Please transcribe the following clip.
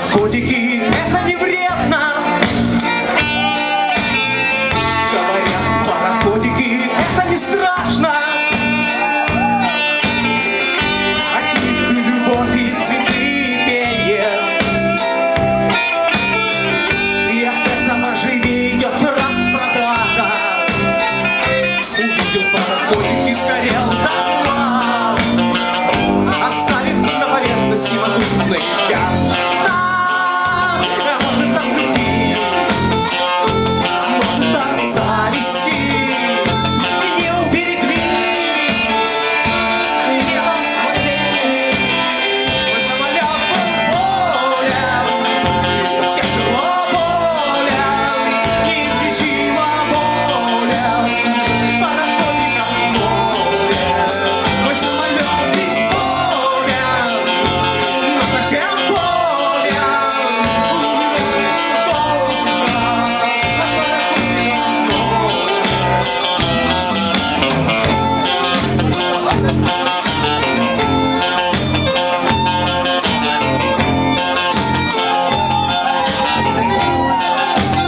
пароходики, это не вредно. Говорят, пароходики, это не страшно. От них любовь и цветы, и пение. И от этого живее идет распродажа. Увидел пароходик и сгорел дотла, оставив на поверхности мазутные пятна. А может от любви, может от зависти не уберегли, не посмотрели. Мой самолет был болен, тяжело болен, неизлечимо болен. Пароходиком болен, мой самолет ведь болен, но совсем болен. От пароходиком болен.